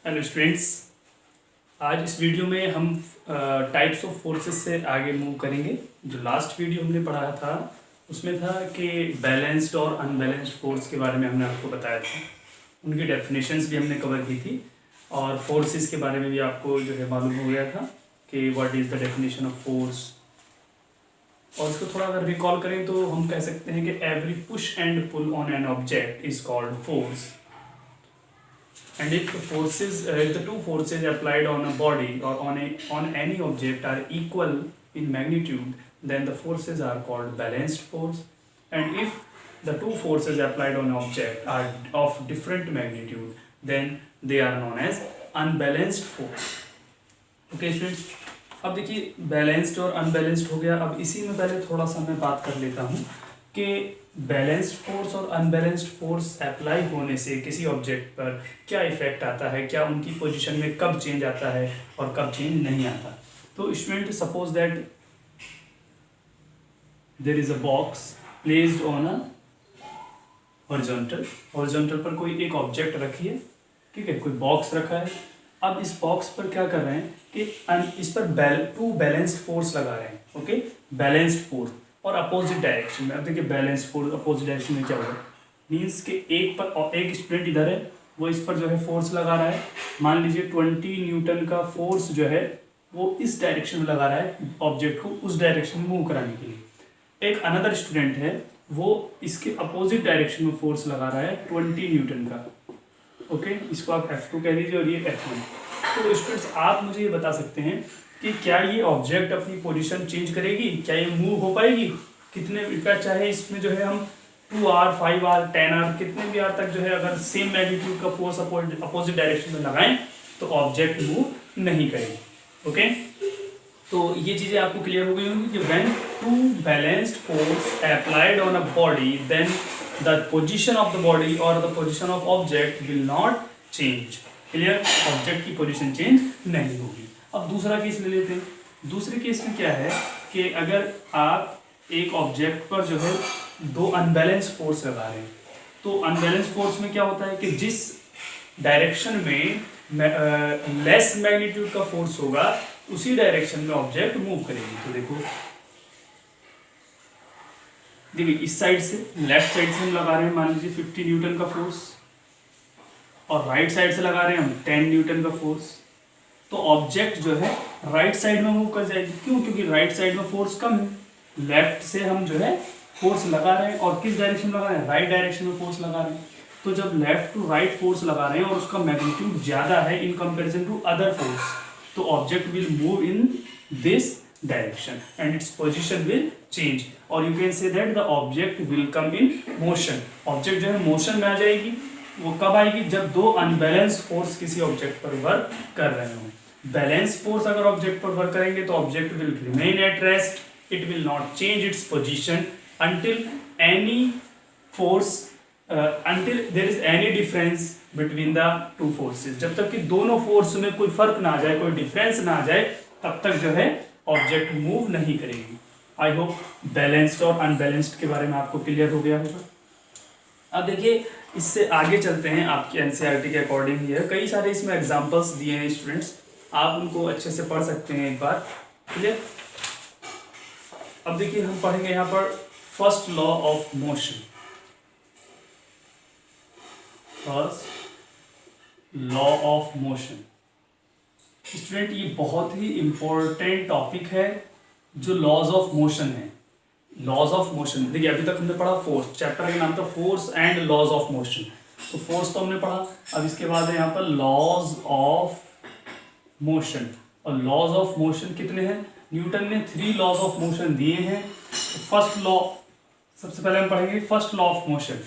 Hello students, आज इस video में हम टाइप्स ऑफ फोर्सेस से आगे मूव करेंगे। जो लास्ट वीडियो हमने पढ़ा था उसमें था कि बैलेंस्ड और अनबैलेंस्ड फोर्स के बारे में हमने आपको बताया था, उनकी डेफिनेशंस भी हमने कवर की थी और फोर्सेस के बारे में भी आपको जो है मालूम हो गया था कि what is the definition of force. और इसको थोड़ा अगर रिकॉल करें तो हम कह सकते हैं कि every push and pull on an object is called force. And if the two forces applied on a body or on any object are equal in magnitude, then the forces are called balanced force. And if the two forces applied on an object are of different magnitude, then they are known as unbalanced force. Okay students, अब देखिए balanced और unbalanced हो गया। अब इसी में पहले थोड़ा सा मैं बात कर लेता हूँ कि बैलेंस्ड फोर्स और अनबैलेंस्ड फोर्स अप्लाई होने से किसी ऑब्जेक्ट पर क्या इफेक्ट आता है, क्या उनकी पोजीशन में कब चेंज आता है और कब चेंज नहीं आता। तो student, suppose that there is a box placed on a horizontal पर कोई एक ऑब्जेक्ट रखी है, ठीक है, कोई बॉक्स रखा है। अब इस बॉक्स पर क्या कर रहे हैं कि इस पर टू बैलेंस्ड फोर्स लगा रहे हैं, ओके, बैलेंस्ड फोर्स और अपोजिट डायरेक्शन में। अब देखिए बैलेंस फोर्स अपोजिट डायरेक्शन में क्या होगा, मीन्स कि एक स्टूडेंट इधर है, वो इस पर जो है फोर्स लगा रहा है। मान लीजिए 20 न्यूटन का फोर्स जो है वो इस डायरेक्शन में लगा रहा है ऑब्जेक्ट को उस डायरेक्शन में मूव कराने के लिए। एक अनदर स्टूडेंट है, वो इसके अपोजिट डायरेक्शन में फोर्स लगा रहा है 20 न्यूटन का, ओके, इसको आप F2 कह दीजिए और ये F1। तो स्टूडेंट्स, आप मुझे ये बता सकते हैं कि क्या ये ऑब्जेक्ट अपनी पोजीशन चेंज करेगी, क्या ये मूव हो पाएगी, कितने का चाहे इसमें जो है हम 2 आवर 5 आवर 10 आवर कितने भी आवर तक जो है अगर सेम मैग्नीट्यूड का फोर्स अपोजिट डायरेक्शन में लगाएं तो ऑब्जेक्ट मूव नहीं करेगी। ओके, तो ये चीजें आपको क्लियर हो गई होंगी कि when two balanced force applied on a body then the position of the body और the position of object will not change. Clear, object की पोजीशन चेंज नहीं होगी। अब दूसरा केस ले लेते हैं। दूसरे केस में क्या है कि अगर आप एक ऑब्जेक्ट पर जो है दो अनबैलेंस फोर्स लगा रहे हैं, तो अनबैलेंस फोर्स में क्या होता है कि जिस डायरेक्शन में लेस मैग्नीट्यूड का फोर्स होगा उसी डायरेक्शन में ऑब्जेक्ट मूव करेगी। तो देखिए इस साइड से, लेफ्ट साइड से हम लगा रहे हैं मान लीजिए 50 न्यूटन का फोर्स और राइट साइड से लगा रहे हैं हम 10 न्यूटन का फोर्स। तो ऑब्जेक्ट जो है राइट साइड में मूव कर जाएगी। क्यों? क्योंकि राइट साइड में फोर्स कम है। लेफ्ट से हम जो है फोर्स लगा रहे हैं और किस डायरेक्शन में लगा रहे हैं, राइट डायरेक्शन में फोर्स लगा रहे हैं। तो जब लेफ्ट टू राइट फोर्स लगा रहे हैं और उसका मैग्नीट्यूड ज्यादा है in comparison to other force, तो object will move in this direction and its position will change. और you can say that the object will come in motion. Object जो है मोशन में आ जाएगी। वो कब आएगी? जब दो अनबैलेंस फोर्स किसी ऑब्जेक्ट पर वर्क कर रहे हों। बैलेंस फोर्स अगर ऑब्जेक्ट पर वर्क करेंगे तो object will remain at rest, it will not change its position until there is any difference between the two forces। जब तक कि दोनों फोर्स में कोई फर्क ना आ जाए, कोई डिफरेंस ना आ जाए, तब तक जो है ऑब्जेक्ट मूव नहीं करेगी। आई होप बैलेंस्ड और अनबैलेंस्ड के बारे में आपको क्लियर हो गया होगा। अब देखिए इससे आगे चलते हैं। आपके एनसीईआरटी के अकॉर्डिंग ही है, कई सारे इसमें एग्जांपल्स दिए हैं स्टूडेंट्स, आप उनको अच्छे से पढ़ सकते हैं एक बार। क्लियर। अब देखिए हम पढ़ेंगे यहाँ पर first law of motion. First law of motion student, ये बहुत ही इंपॉर्टेंट टॉपिक है जो लॉज ऑफ मोशन है। लॉज ऑफ मोशन, देखिए अभी तक हमने पढ़ा फोर्स, चैप्टर का नाम था force and laws of motion. तो फोर्स तो हमने पढ़ा, अब इसके बाद है यहाँ पर लॉज ऑफ मोशन। और लॉज ऑफ मोशन कितने हैं? न्यूटन ने 3 लॉज ऑफ मोशन दिए हैं। तो फर्स्ट लॉ सबसे पहले हम पढ़ेंगे first law of motion.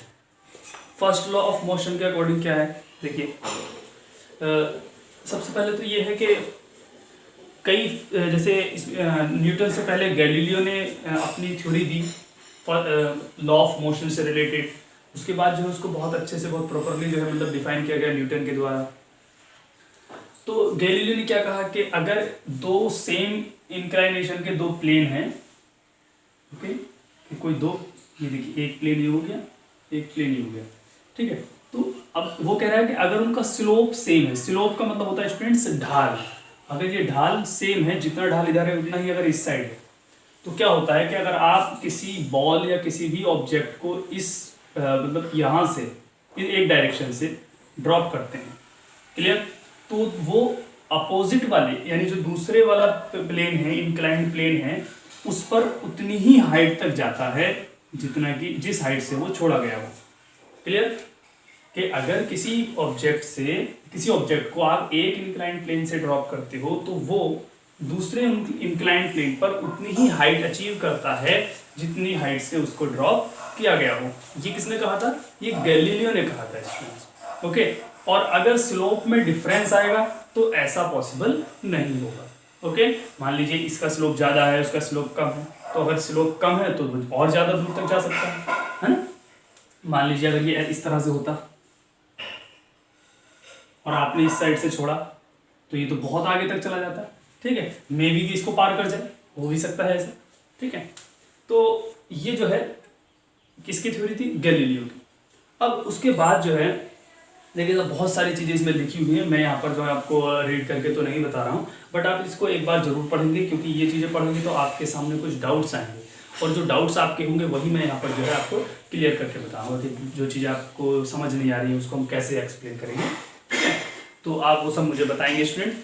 First law of motion के अकॉर्डिंग क्या है, देखिए सबसे पहले तो ये है कि कई जैसे न्यूटन से पहले गैलीलियो ने अपनी theory the law of motion से रिलेटेड। उसके बाद जो है उसको बहुत अच्छे से, बहुत प्रॉपरली जो है मतलब डिफाइन किया गया न्यूटन के द्वारा। तो गैलीलियो ने क्या कहा कि अगर दो सेम इंक्लाइनेशन के दो प्लेन हैं, ओके, कोई दो, ये देखिए एक प्लेन ये हो गया, एक प्लेन ये हो गया, ठीक है। तो अब वो कह रहा है कि अगर उनका स्लोप सेम है, स्लोप का मतलब होता है स्टूडेंट्स ढाल, अगर ये ढाल सेम है, जितना ढाल इधर है उतना ही अगर इस साइड है, तो क्या होता है कि अगर आप किसी बॉल या किसी भी ऑब्जेक्ट को इस मतलब यहाँ से एक डायरेक्शन से ड्रॉप करते हैं, क्लियर, तो वो अपोजिट वाले यानी जो दूसरे वाला प्लेन है, इंक्लाइंड प्लेन है, उस पर उतनी ही हाइट तक जाता है जितना कि जिस हाइट से वो छोड़ा गया हो, क्लियर, कि अगर किसी ऑब्जेक्ट को आप एक इंक्लाइंड प्लेन से ड्रॉप करते हो तो वो दूसरे इंक्लाइंड प्लेन पर उतनी ही हाइट अचीव करता है जितनी हाइट से उसको ड्रॉप किया गया हो। ये किसने कहा था? ये गैलीलियो ने कहा था स्टूडेंट्स, ओके। और अगर स्लोप में डिफरेंस आएगा तो ऐसा पॉसिबल नहीं होगा, ओके। मान लीजिए इसका स्लोप ज़्यादा है, उसका स्लोप कम है, तो अगर स्लोप कम है तो और ज़्यादा दूर तक जा सकता है ना। मान लीजिए अगर ये इस तरह से होता और आपने इस साइड से छोड़ा तो ये तो बहुत आगे तक चला जाता है, ठीक है, मे भी इसको पार कर जाए, हो भी सकता है ऐसा, ठीक है। तो ये जो है किसकी थ्योरी थी? गैलीलियो की। अब उसके बाद जो है देखिए, तो बहुत सारी चीज़ें इसमें लिखी हुई हैं, मैं यहाँ पर जो है आपको रीड करके तो नहीं बता रहा हूँ, बट आप इसको एक बार जरूर पढ़ेंगे, क्योंकि ये चीज़ें पढ़ेंगे तो आपके सामने कुछ डाउट्स आएंगे, और जो डाउट्स आपके होंगे वही मैं यहाँ पर जो है आपको क्लियर करके बताऊँगा कि जो चीज़ें आपको समझ नहीं आ रही है उसको हम कैसे एक्सप्लेन करेंगे, ठीक है। तो आप वो सब मुझे बताएंगे स्टूडेंट।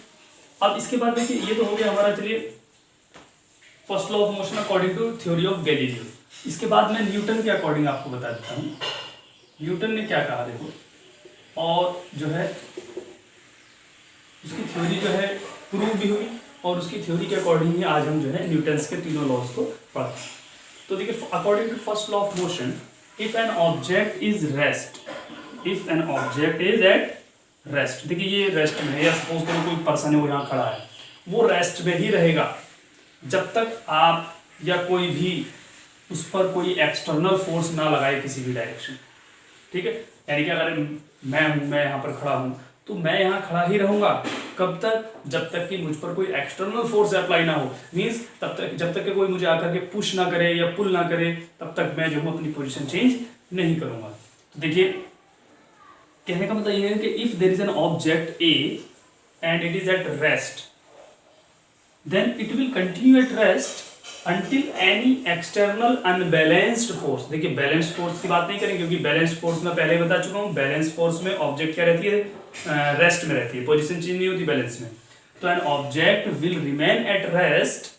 अब इसके बाद देखिए, ये तो हो गया हमारा, चलिए, first law of motion according to theory of Galileo. इसके बाद मैं न्यूटन के अकॉर्डिंग आपको बता देता हूँ न्यूटन ने क्या कहा, देखो, और जो है उसकी थ्योरी जो है प्रूव भी हुई, और उसकी थ्योरी के अकॉर्डिंग ही आज हम जो है न्यूटन्स के तीनों लॉज को पढ़ते हैं। तो देखिए, according to first law of motion, if an object is at rest, देखिए ये रेस्ट में है, या सपोज करो कोई पर्सन है वो यहाँ खड़ा है, वो रेस्ट में ही रहेगा जब तक आप या कोई भी उस पर कोई एक्सटर्नल फोर्स ना लगाए किसी भी डायरेक्शन, ठीक है। यानी कि अगर मैं यहाँ पर खड़ा हूँ तो मैं यहाँ खड़ा ही रहूंगा, कब तक? जब तक कि मुझ पर कोई एक्सटर्नल फोर्स अप्लाई ना हो, मीन्स तब तक, जब तक कि कोई मुझे आकर के पुश ना करे या पुल ना करे, तब तक मैं जो हूँ अपनी पोजीशन चेंज नहीं करूंगा। तो देखिए, कहने का मतलब ये है कि if there is an object A and it is at rest, then it will continue at rest until any external unbalanced force, देखिए बैलेंस्ड फोर्स की बात नहीं करेंगे, क्योंकि बैलेंस्ड फोर्स में पहले ही बता चुका हूँ, बैलेंस्ड फोर्स में ऑब्जेक्ट क्या रहती है? रेस्ट में रहती है, पोजीशन चेंज नहीं होती बैलेंस में। तो an object will remain at rest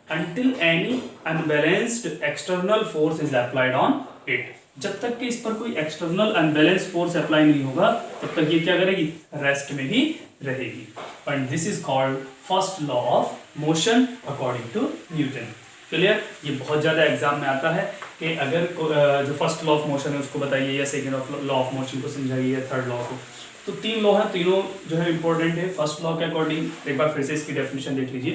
until any unbalanced external force is applied on it, जब तक कि इस पर कोई एक्सटर्नल अनबैलेंस फोर्स अप्लाई नहीं होगा तब तक ये क्या करेगी? रेस्ट में ही रहेगी। And this is called first law of motion according to Newton. Clear? ये बहुत ज़्यादा एग्जाम में आता है कि अगर जो फर्स्ट लॉ ऑफ मोशन है उसको बताइए, या सेकेंड लॉ ऑफ मोशन को समझाइए, या थर्ड लॉ को। तो तीन लॉ हैं, तीनों जो है इंपॉर्टेंट है। फर्स्ट लॉ के अकॉर्डिंग एक बार फिर से इसकी डेफिनेशन देख लीजिए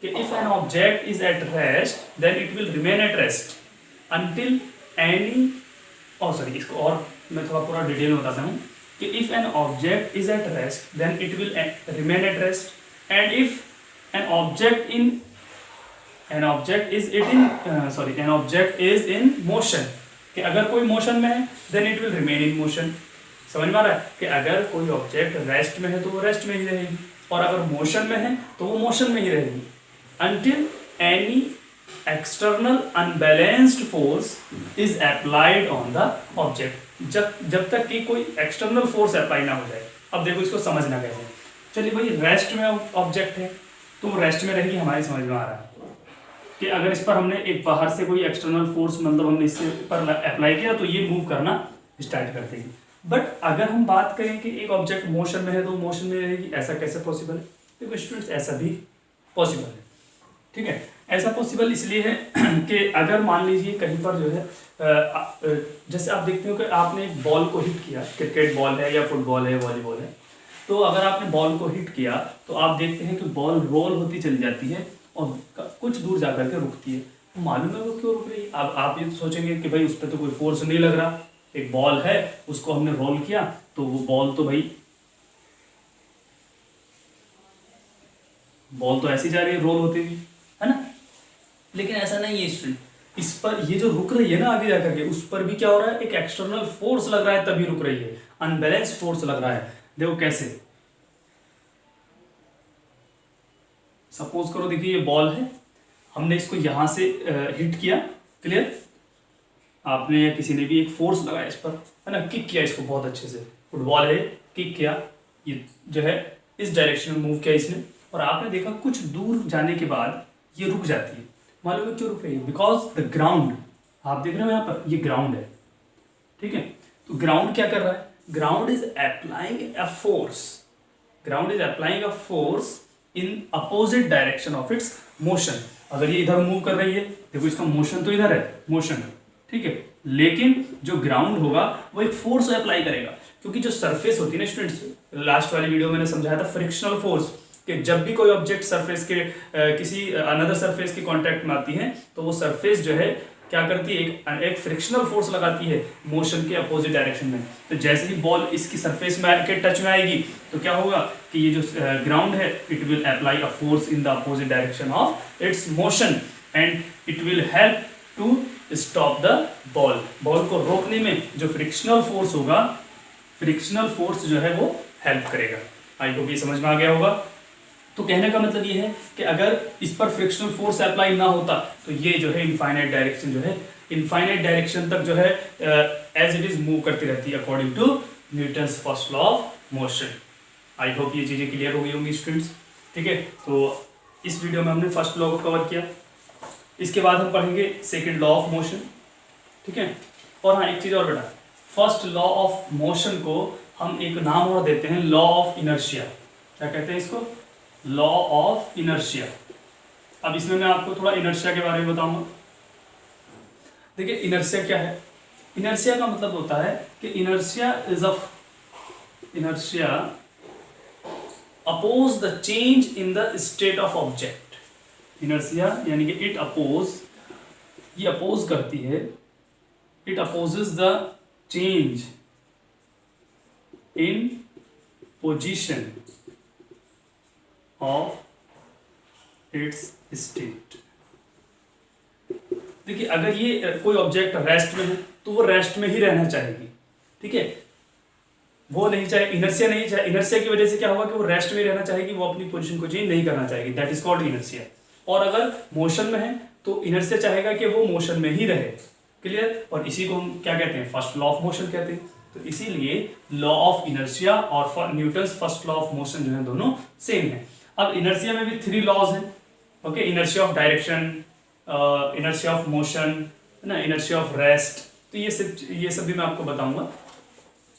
कि if an object is at rest then it will remain at rest until any, sorry, इसको और मैं थोड़ा पूरा डिटेल में बताता हूँ कि if an object is at rest then it will remain at rest, and if an object is in motion, कि अगर कोई मोशन में है then it will remain in motion। समझ में आ रहा है कि अगर कोई ऑब्जेक्ट रेस्ट में है तो वो रेस्ट में ही रहेगी, और अगर मोशन में है तो वो मोशन में ही रहेगी until any external unbalanced force is applied on the object, जब तक कि कोई एक्सटर्नल फोर्स अप्लाई ना हो जाए। अब देखो इसको समझना कैसे। चलिए भाई, रेस्ट में ऑब्जेक्ट है तो वो रेस्ट में रहेगी, हमारी समझ में आ रहा है कि अगर इस पर हमने एक बाहर से कोई एक्सटर्नल फोर्स मतलब हमने इससे पर अप्लाई किया तो ये मूव करना स्टार्ट कर देगी। बट अगर हम बात करें कि एक ऑब्जेक्ट मोशन में है तो मोशन में रहेगी, ऐसा कैसे पॉसिबल है? देखो स्टूडेंट्स, ऐसा भी पॉसिबल है, ठीक है। ऐसा पॉसिबल इसलिए है कि अगर मान लीजिए कहीं पर जो है जैसे आप देखते हो कि आपने एक बॉल को हिट किया, क्रिकेट बॉल है या फुटबॉल है, वॉलीबॉल है, तो अगर आपने बॉल को हिट किया तो आप देखते हैं कि बॉल रोल होती चली जाती है और कुछ दूर जाकर के रुकती है। तो मालूम है वो क्यों रुक रही है? अब आप ये तो सोचेंगे कि भाई उस पर तो कोई फोर्स नहीं लग रहा, एक बॉल है उसको हमने रोल किया तो वो बॉल तो ऐसी जा रही है रोल होती हुई, है ना। लेकिन ऐसा नहीं है स्टूडेंट, इस पर ये जो रुक रही है ना आगे जाकर के, उस पर भी क्या हो रहा है, एक एक्सटर्नल फोर्स लग रहा है तभी रुक रही है, अनबैलेंस फोर्स लग रहा है। देखो कैसे, सपोज करो, देखिए ये बॉल है, हमने इसको यहां से हिट किया, क्लियर, आपने या किसी ने भी एक फोर्स लगाया इस पर, है ना, किक किया इसको बहुत अच्छे से, फुटबॉल है, किक किया, ये जो है इस डायरेक्शन में मूव किया इसने, और आपने देखा कुछ दूर जाने के बाद ये रुक जाती है। मालूम है क्यों रुक रही है? बिकॉज द ग्राउंड, आप देख रहे हो यहाँ पर, ये ग्राउंड है, ठीक है, तो ग्राउंड क्या कर रहा है, ground is applying a force, ground is applying a force in opposite direction of its motion. अगर ये इधर मूव कर रही है, देखो इसका मोशन तो इधर है, मोशन, ठीक है, लेकिन जो ग्राउंड होगा वो एक फोर्स अप्लाई करेगा, क्योंकि जो सरफेस होती है ना स्टूडेंट्स, लास्ट वाली वीडियो मैंने समझाया था फ्रिक्शनल फोर्स, कि जब भी कोई ऑब्जेक्ट सरफेस के किसी अनदर सरफेस के कांटेक्ट में आती है तो वो सरफेस जो है क्या करती है, एक फ्रिक्शनल फोर्स लगाती है मोशन के अपोजिट डायरेक्शन में। तो जैसे ही बॉल इसकी सरफेस में के टच में आएगी तो क्या होगा कि ये जो ग्राउंड है, it will apply a force in the opposite direction of its motion and it will help to stop the ball. Ball को रोकने में जो फ्रिक्शनल फोर्स होगा, फ्रिक्शनल फोर्स जो है वो हेल्प करेगा। आई होप ये समझ में आ गया होगा। तो कहने का मतलब ये है कि अगर इस पर फ्रिक्शनल फोर्स अप्लाई ना होता तो ये जो है इनफाइनाइट डायरेक्शन जो है, इनफाइनाइट डायरेक्शन तक जो है एज इट इज मूव करती रहती है according to Newton's first law of motion. I hope ये चीज़ें क्लियर हो गई होंगी स्टूडेंट्स, ठीक है। तो इस वीडियो में हमने फर्स्ट लॉ को कवर किया, इसके बाद हम पढ़ेंगे सेकेंड लॉ ऑफ मोशन, ठीक है। और हाँ एक चीज़ और बेटा, फर्स्ट लॉ ऑफ मोशन को हम एक नाम और देते हैं, लॉ ऑफ इनर्शिया। क्या कहते हैं इसको? Law of inertia. अब इसमें मैं आपको थोड़ा इनर्शिया के बारे में बताऊंगा। देखिए इनर्शिया क्या है, इनर्शिया का मतलब होता है कि inertia is inertia oppose the change in the state of object. Inertia यानी कि इट अपोज, ये अपोज करती है, it opposes the change in position of its state. देखिए अगर ये कोई ऑब्जेक्ट रेस्ट में है तो वो रेस्ट में ही रहना चाहेगी, ठीक है, वो नहीं चाहे, इनर्शिया नहीं चाहे, इनर्शिया की वजह से क्या होगा कि वो रेस्ट में रहना चाहेगी, वो अपनी पोजीशन को चेंज नहीं करना चाहेगी, दैट इज कॉल्ड इनर्शिया। और अगर मोशन में है तो इनर्शिया चाहेगा कि वो मोशन में ही रहे, क्लियर। और इसी को हम क्या कहते हैं, फर्स्ट लॉ ऑफ मोशन कहते हैं। तो इसीलिए लॉ ऑफ इनर्शिया और Newton's first law of motion जो है दोनों सेम है। अब इनर्शिया में भी 3 लॉज हैं, okay, inertia of direction, inertia of motion, है ना, इनर्शिया ऑफ रेस्ट। तो ये सब भी मैं आपको बताऊंगा,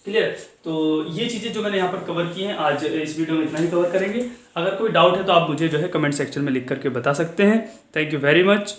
क्लियर। तो ये चीज़ें जो मैंने यहाँ पर कवर की हैं, आज इस वीडियो में इतना ही कवर करेंगे। अगर कोई डाउट है तो आप मुझे जो है कमेंट सेक्शन में लिख करके बता सकते हैं। Thank you very much.